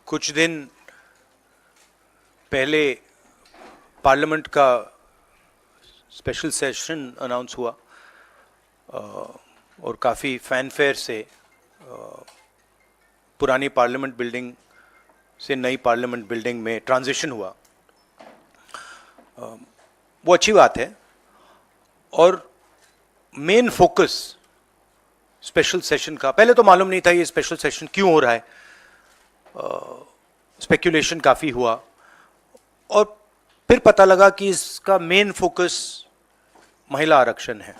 कुछ दिन पहले पार्लियामेंट का स्पेशल सेशन अनाउंस हुआ और काफ़ी फैनफेयर से पुरानी पार्लियामेंट बिल्डिंग से नई पार्लियामेंट बिल्डिंग में ट्रांजिशन हुआ। वो अच्छी बात है और मेन फोकस स्पेशल सेशन का, पहले तो मालूम नहीं था ये स्पेशल सेशन क्यों हो रहा है, स्पेक्यूलेशन काफ़ी हुआ और फिर पता लगा कि इसका मेन फोकस महिला आरक्षण है।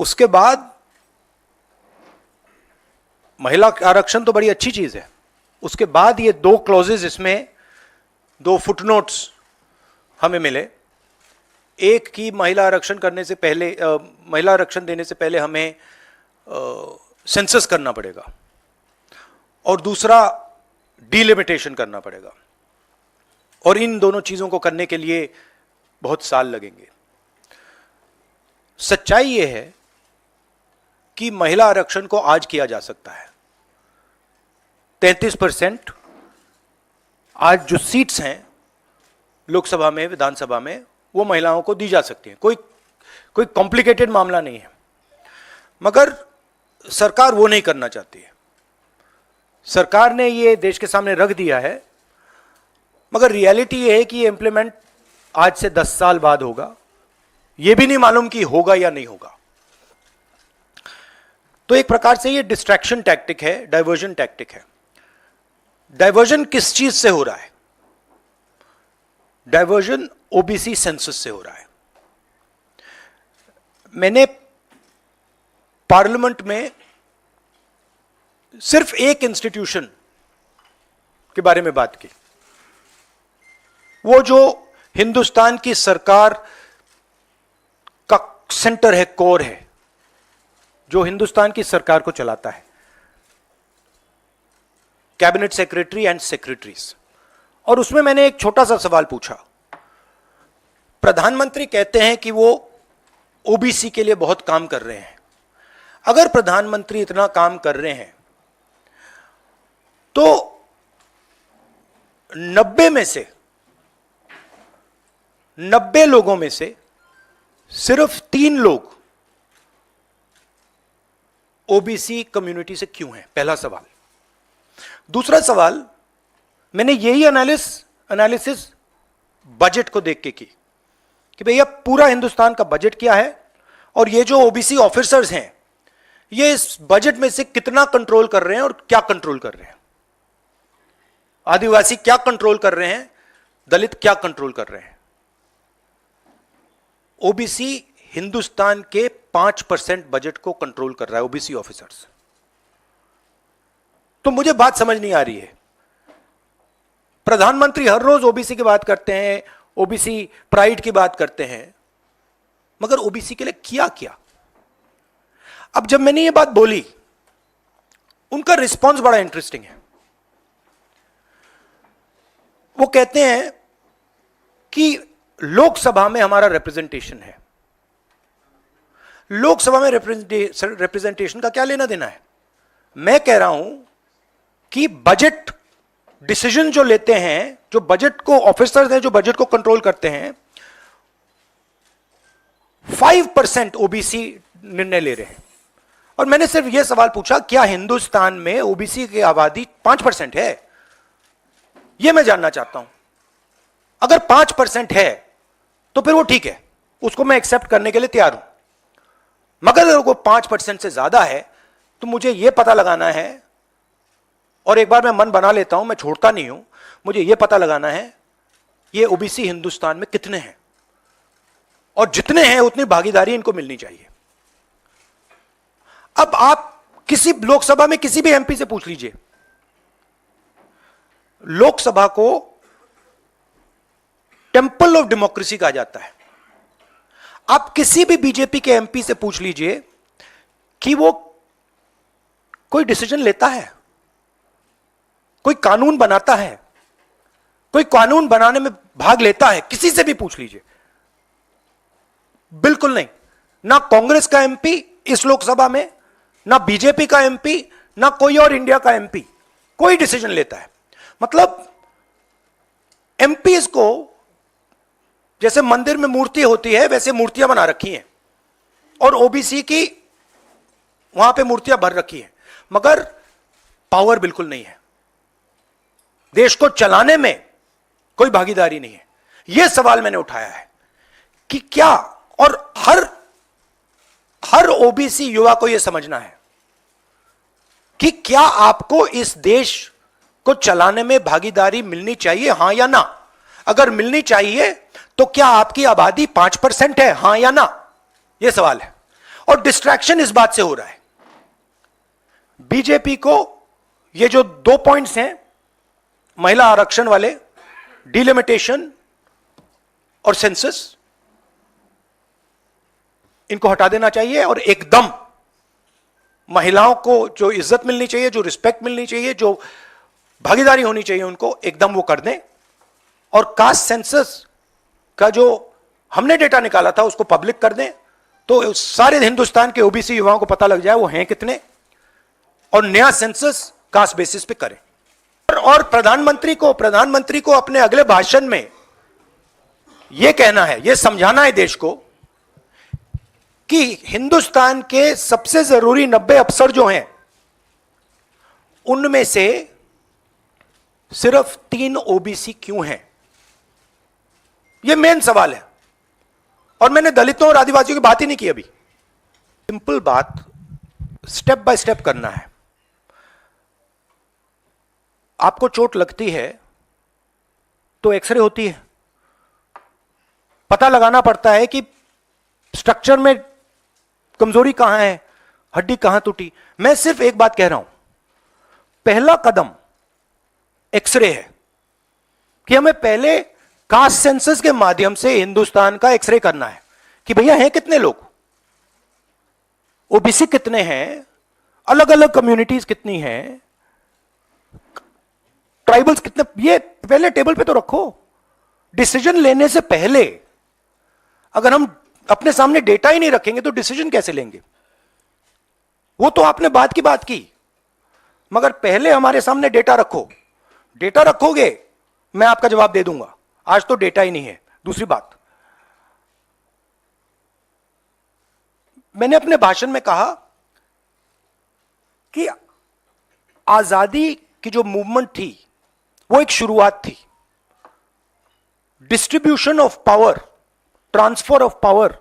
उसके बाद महिला आरक्षण तो बड़ी अच्छी चीज है, उसके बाद ये दो क्लॉजेज, इसमें दो फुटनोट्स हमें मिले। एक की महिला आरक्षण करने से पहले, महिला आरक्षण देने से पहले हमें सेंसस करना पड़ेगा और दूसरा डिलिमिटेशन करना पड़ेगा और इन दोनों चीजों को करने के लिए बहुत साल लगेंगे। सच्चाई यह है कि महिला आरक्षण को आज किया जा सकता है। 33% आज जो सीट्स हैं लोकसभा में, विधानसभा में, वो महिलाओं को दी जा सकती हैं। कोई कॉम्प्लिकेटेड मामला नहीं है, मगर सरकार वो नहीं करना चाहती है। सरकार ने ये देश के सामने रख दिया है, मगर रियलिटी ये है कि ये इंप्लीमेंट आज से 10 साल बाद होगा। ये भी नहीं मालूम कि होगा या नहीं होगा। तो एक प्रकार से ये डिस्ट्रैक्शन टैक्टिक है, डाइवर्जन टैक्टिक है। डाइवर्जन किस चीज से हो रहा है? डाइवर्जन ओबीसी सेंसस से हो रहा है। मैंने पार्लियामेंट में सिर्फ एक इंस्टीट्यूशन के बारे में बात की, वो जो हिंदुस्तान की सरकार का सेंटर है, कोर है, जो हिंदुस्तान की सरकार को चलाता है, कैबिनेट सेक्रेटरी एंड सेक्रेटरीज। और उसमें मैंने एक छोटा सा सवाल पूछा। प्रधानमंत्री कहते हैं कि वो ओबीसी के लिए बहुत काम कर रहे हैं। अगर प्रधानमंत्री इतना काम कर रहे हैं तो 90 लोगों में से सिर्फ 3 लोग ओबीसी कम्युनिटी से क्यों हैं? पहला सवाल। दूसरा सवाल, मैंने यही एनालिसिस बजट को देख के की कि भैया पूरा हिंदुस्तान का बजट क्या है और ये जो ओबीसी ऑफिसर्स हैं ये इस बजट में से कितना कंट्रोल कर रहे हैं और क्या कंट्रोल कर रहे हैं। आदिवासी क्या कंट्रोल कर रहे हैं, दलित क्या कंट्रोल कर रहे हैं। ओबीसी हिंदुस्तान के 5% बजट को कंट्रोल कर रहा है, ओबीसी ऑफिसर्स। तो मुझे बात समझ नहीं आ रही है। प्रधानमंत्री हर रोज ओबीसी की बात करते हैं, ओबीसी प्राइड की बात करते हैं, मगर ओबीसी के लिए किया क्या? अब जब मैंने ये बात बोली, उनका रिस्पॉन्स बड़ा इंटरेस्टिंग है। वो कहते हैं कि लोकसभा में हमारा रिप्रेजेंटेशन है। लोकसभा में रिप्रेजेंटेशन का क्या लेना देना है? मैं कह रहा हूं कि बजट डिसीजन जो लेते हैं, जो बजट को ऑफिसर्स हैं, जो बजट को कंट्रोल करते हैं, 5% ओबीसी निर्णय ले रहे हैं। और मैंने सिर्फ यह सवाल पूछा, क्या हिंदुस्तान में ओबीसी की आबादी 5% है? यह मैं जानना चाहता हूं। अगर 5% है तो फिर वो ठीक है, उसको मैं एक्सेप्ट करने के लिए तैयार हूं। मगर अगर वो 5% से ज्यादा है तो मुझे यह पता लगाना है, और एक बार मैं मन बना लेता हूं, मैं छोड़ता नहीं हूं, मुझे यह पता लगाना है ये ओबीसी हिंदुस्तान में कितने हैं और जितने हैं उतनी भागीदारी इनको मिलनी चाहिए। अब आप किसी लोकसभा में किसी भी एमपी से पूछ लीजिए, लोकसभा को टेंपल ऑफ डेमोक्रेसी कहा जाता है। आप किसी भी बीजेपी के एमपी से पूछ लीजिए कि वो कोई डिसीजन लेता है, कोई कानून बनाता है, कोई कानून बनाने में भाग लेता है, किसी से भी पूछ लीजिए, बिल्कुल नहीं। ना कांग्रेस का एमपी इस लोकसभा में, ना बीजेपी का एमपी, ना कोई और इंडिया का एमपी कोई डिसीजन लेता है। मतलब एमपीज को जैसे मंदिर में मूर्ति होती है वैसे मूर्तियां बना रखी हैं और ओबीसी की वहां पे मूर्तियां भर रखी हैं, मगर पावर बिल्कुल नहीं है, देश को चलाने में कोई भागीदारी नहीं है। यह सवाल मैंने उठाया है कि क्या, और हर ओबीसी युवा को यह समझना है कि क्या आपको इस देश को चलाने में भागीदारी मिलनी चाहिए, हां या ना। अगर मिलनी चाहिए तो क्या आपकी आबादी 5% है, हां या ना, यह सवाल है। और डिस्ट्रैक्शन इस बात से हो रहा है, बीजेपी को ये जो 2 पॉइंट्स हैं, महिला आरक्षण वाले, डिलिमिटेशन और सेंसस, इनको हटा देना चाहिए और एकदम महिलाओं को जो इज्जत मिलनी चाहिए, जो रिस्पेक्ट मिलनी चाहिए, जो भागीदारी होनी चाहिए, उनको एकदम वो कर दें। और कास्ट सेंसस का जो हमने डेटा निकाला था उसको पब्लिक कर दें, तो सारे हिंदुस्तान के ओबीसी युवाओं को पता लग जाए वो हैं कितने, और नया सेंसस कास्ट बेसिस पे करें। और प्रधानमंत्री को अपने अगले भाषण में यह कहना है, यह समझाना है देश को कि हिंदुस्तान के सबसे जरूरी 90 अफसर जो हैं उनमें से सिर्फ 3 ओबीसी क्यों हैं, यह मेन सवाल है। और मैंने दलितों और आदिवासियों की बात ही नहीं की अभी। सिंपल बात, स्टेप बाय स्टेप करना है। आपको चोट लगती है तो एक्सरे होती है, पता लगाना पड़ता है कि स्ट्रक्चर में कमजोरी कहां है, हड्डी कहां टूटी। मैं सिर्फ एक बात कह रहा हूं, पहला कदम एक्सरे है कि हमें पहले कास्ट सेंसस के माध्यम से हिंदुस्तान का एक्सरे करना है कि भैया हैं कितने लोग, ओबीसी कितने हैं, अलग अलग कम्युनिटीज कितनी हैं, ट्राइबल्स कितने, ये पहले टेबल पे तो रखो। डिसीजन लेने से पहले अगर हम अपने सामने डेटा ही नहीं रखेंगे तो डिसीजन कैसे लेंगे। वो तो आपने बात की बात की, मगर पहले हमारे सामने डेटा रखो। डेटा रखोगे मैं आपका जवाब दे दूंगा, आज तो डेटा ही नहीं है। दूसरी बात, मैंने अपने भाषण में कहा कि आजादी की जो मूवमेंट थी वो एक शुरुआत थी। Distribution of power, transfer of power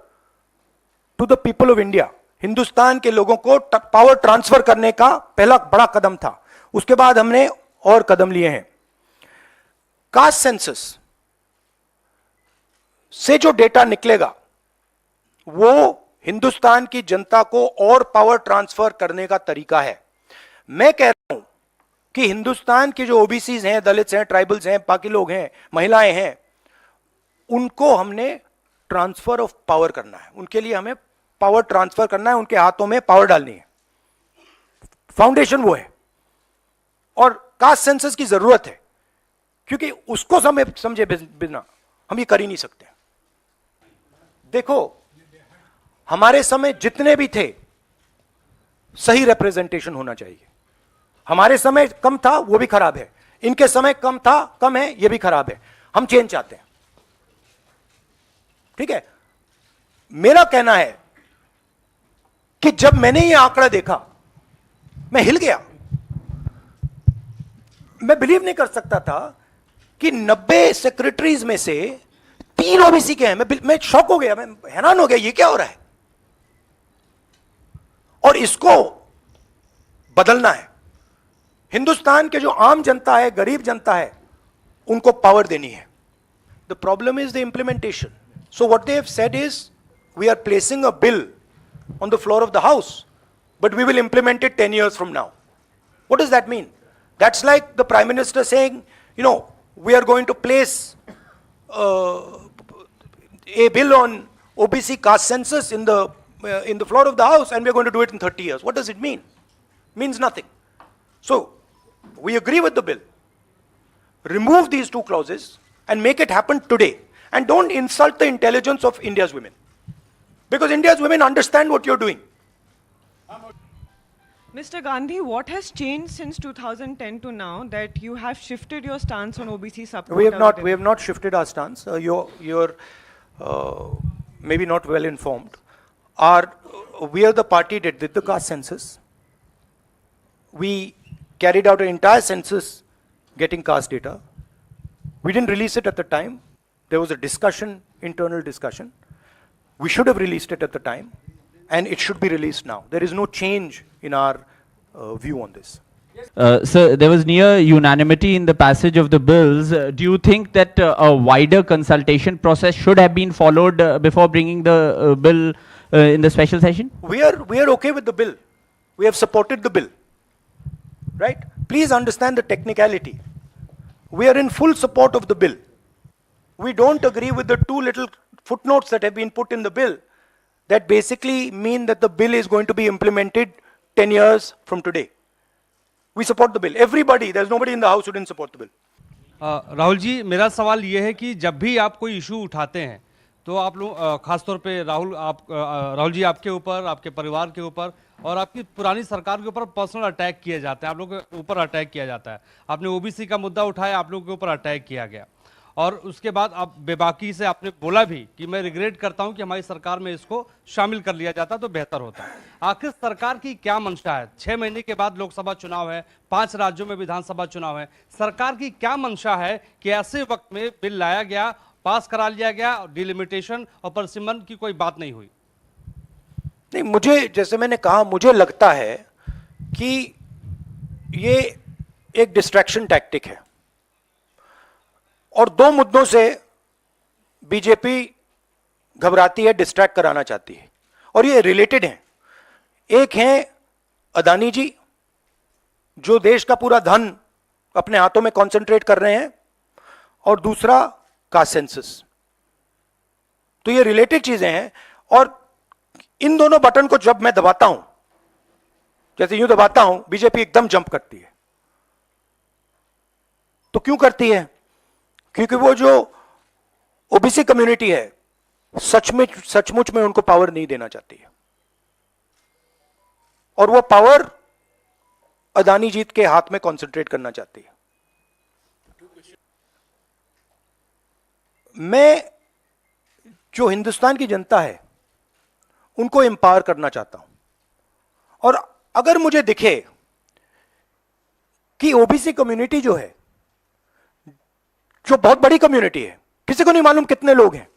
to the people of India, Hindustan के लोगों को पावर ट्रांसफर करने का पहला बड़ा कदम था। उसके बाद हमने और कदम लिए हैं। कास्ट सेंसस से जो डेटा निकलेगा वो हिंदुस्तान की जनता को और पावर ट्रांसफर करने का तरीका है। मैं कह रहा हूं कि हिंदुस्तान के जो ओबीसीज हैं, दलित्स हैं, ट्राइबल्स हैं, बाकी लोग हैं, महिलाएं हैं, उनको हमने ट्रांसफर ऑफ पावर करना है। उनके लिए हमें पावर ट्रांसफर करना है, उनके हाथों में पावर डालनी है। फाउंडेशन वो है और कास्ट सेंसस की जरूरत है, क्योंकि उसको समझे बिना हम ये कर ही नहीं सकते। देखो, हमारे समय जितने भी थे सही रिप्रेजेंटेशन होना चाहिए। हमारे समय कम था, वो भी खराब है। इनके समय कम था, कम है, ये भी खराब है। हम चेंज चाहते हैं, ठीक है। मेरा कहना है कि जब मैंने ये आंकड़ा देखा मैं हिल गया। मैं बिलीव नहीं कर सकता था कि 90 सेक्रेटरीज में से 3 ओबीसी के हैं। मैं शॉक हो गया, मैं हैरान हो गया, ये क्या हो रहा है। और इसको बदलना है। हिंदुस्तान के जो आम जनता है, गरीब जनता है, उनको पावर देनी है। The problem is the implementation. So what they have said is, we are placing a bill on the floor of the house, but we will implement it 10 years from now. What does that mean? That's like the Prime Minister saying, you know, we are going to place a bill on OBC caste census in the floor of the house, and we are going to do it in 30 years. What does it mean? Means nothing. So we agree with the bill. Remove these 2 clauses and make it happen today, and don't insult the intelligence of India's women. Because India's women understand what you're doing. Mr. Gandhi, what has changed since 2010 to now that you have shifted your stance on OBC support? We have not shifted our stance. You're maybe not well informed. We are the party that did the caste census. We carried out an entire census getting caste data. We didn't release it at the time. There was a discussion, internal discussion. We should have released it at the time, and it should be released now. There is no change in our view on this. Sir, there was near unanimity in the passage of the bills. Do you think that a wider consultation process should have been followed before bringing the bill in the special session? We are okay with the bill. We have supported the bill. Right? Please understand the technicality. We are in full support of the bill. We don't agree with the two little footnotes that have been put in the bill that basically mean that the bill is going to be implemented 10 years from today. We support the bill. Everybody, there's nobody in the house who didn't support the bill. Rahul ji, मेरा सवाल ये है कि जब भी आप कोई issue उठाते हैं तो आप लोग खासतौर पे राहुल जी आपके ऊपर, आपके परिवार के ऊपर और आपकी पुरानी सरकार के ऊपर पर्सनल अटैक किए जाते हैं, आप लोगों के ऊपर अटैक किया जाता है। आपने ओबीसी का मुद्दा उठाया, आप लोगों के ऊपर अटैक किया गया और उसके बाद आप बेबाकी से आपने बोला भी कि मैं रिग्रेट करता हूं कि हमारी सरकार में इसको शामिल कर लिया जाता तो बेहतर होता। आखिर सरकार की क्या मंशा है? 6 महीने के बाद लोकसभा चुनाव है, 5 राज्यों में विधानसभा चुनाव है, सरकार की क्या मंशा है कि ऐसे वक्त में बिल लाया गया, पास करा लिया गया, डिलिमिटेशन और परसिमन की कोई बात नहीं हुई? नहीं, मुझे, जैसे मैंने कहा, मुझे लगता है कि ये एक डिस्ट्रैक्शन टैक्टिक है और 2 मुद्दों से बीजेपी घबराती है, डिस्ट्रैक्ट कराना चाहती है और ये रिलेटेड हैं। एक है अदानी जी, जो देश का पूरा धन अपने हाथों में कॉन्सेंट्रेट कर रहे हैं, और दूसरा कास्ट सेंसस। तो ये रिलेटेड चीजें हैं और इन दोनों बटन को जब मैं दबाता हूं, जैसे यूं दबाता हूं, बीजेपी एकदम जंप करती है। तो क्यों करती है? क्योंकि वो जो ओबीसी कम्युनिटी है, सचमुच में उनको पावर नहीं देना चाहती है और वो पावर अदानी जी के हाथ में कॉन्सेंट्रेट करना चाहती है। मैं, जो हिंदुस्तान की जनता है, उनको एम्पावर करना चाहता हूं और अगर मुझे दिखे कि ओबीसी कम्युनिटी जो है, जो बहुत बड़ी कम्युनिटी है, किसी को नहीं मालूम कितने लोग हैं,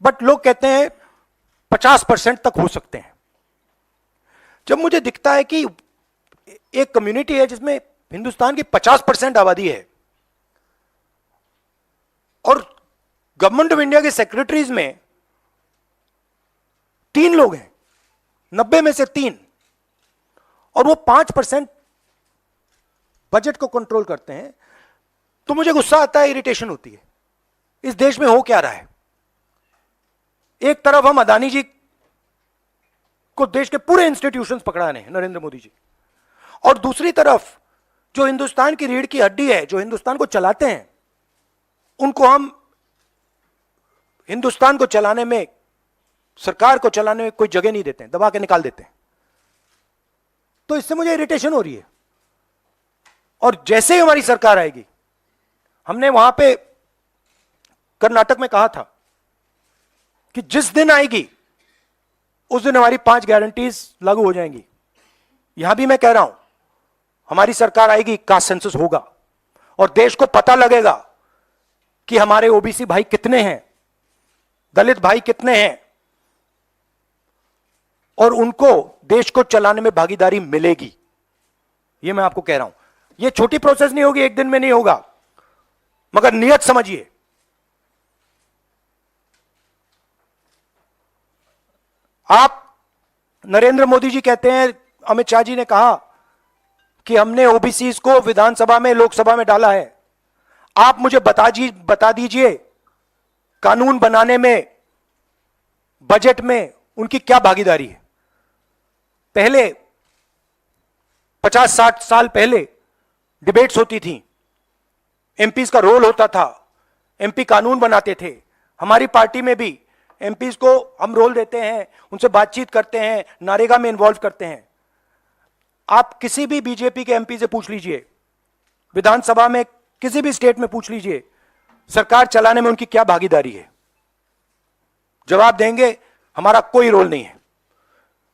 बट लोग कहते हैं 50% तक हो सकते हैं। जब मुझे दिखता है कि एक कम्युनिटी है जिसमें हिंदुस्तान की 50% आबादी है और गवर्नमेंट ऑफ इंडिया के सेक्रेटरीज में 3 लोग हैं, 90 में से 3, और वो 5% बजट को कंट्रोल करते हैं, तो मुझे गुस्सा आता है, इरिटेशन होती है। इस देश में हो क्या रहा है? एक तरफ हम अदानी जी को देश के पूरे इंस्टीट्यूशंस पकड़ाने हैं, नरेंद्र मोदी जी, और दूसरी तरफ जो हिंदुस्तान की रीढ़ की हड्डी है, जो हिंदुस्तान को चलाते हैं, उनको हम हिंदुस्तान को चलाने में, सरकार को चलाने में कोई जगह नहीं देते हैं, दबा के निकाल देते हैं। तो इससे मुझे इरिटेशन हो रही है और जैसे ही हमारी सरकार आएगी, हमने वहां पे कर्नाटक में कहा था कि जिस दिन आएगी उस दिन हमारी 5 गारंटीज लागू हो जाएंगी। यहां भी मैं कह रहा हूं, हमारी सरकार आएगी, कास्ट सेंसस होगा और देश को पता लगेगा कि हमारे ओबीसी भाई कितने हैं, दलित भाई कितने हैं, और उनको देश को चलाने में भागीदारी मिलेगी। यह मैं आपको कह रहा हूं। यह छोटी प्रोसेस नहीं होगी, एक दिन में नहीं होगा, मगर नियत समझिए। आप, नरेंद्र मोदी जी कहते हैं, अमित शाह जी ने कहा कि हमने ओबीसी को विधानसभा में, लोकसभा में डाला है। आप मुझे बता दीजिए कानून बनाने में, बजट में उनकी क्या भागीदारी है। पहले 50-60 साल पहले डिबेट्स होती थी, एमपीज का रोल होता था, एमपी कानून बनाते थे। हमारी पार्टी में भी एमपीज को हम रोल देते हैं, उनसे बातचीत करते हैं, नारेगा में इन्वॉल्व करते हैं। आप किसी भी बीजेपी के एमपी से पूछ लीजिए, विधानसभा में किसी भी स्टेट में पूछ लीजिए, सरकार चलाने में उनकी क्या भागीदारी है, जवाब देंगे हमारा कोई रोल नहीं है।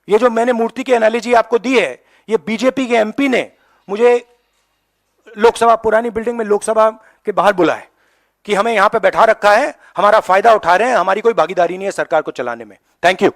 ये जो मैंने मूर्ति की एनालॉजी आपको दी है, ये बीजेपी के एमपी ने मुझे लोकसभा, पुरानी बिल्डिंग में लोकसभा के बाहर बुलाया कि हमें यहां पे बैठा रखा है, हमारा फायदा उठा रहे हैं, हमारी कोई भागीदारी नहीं है सरकार को चलाने में। Thank you.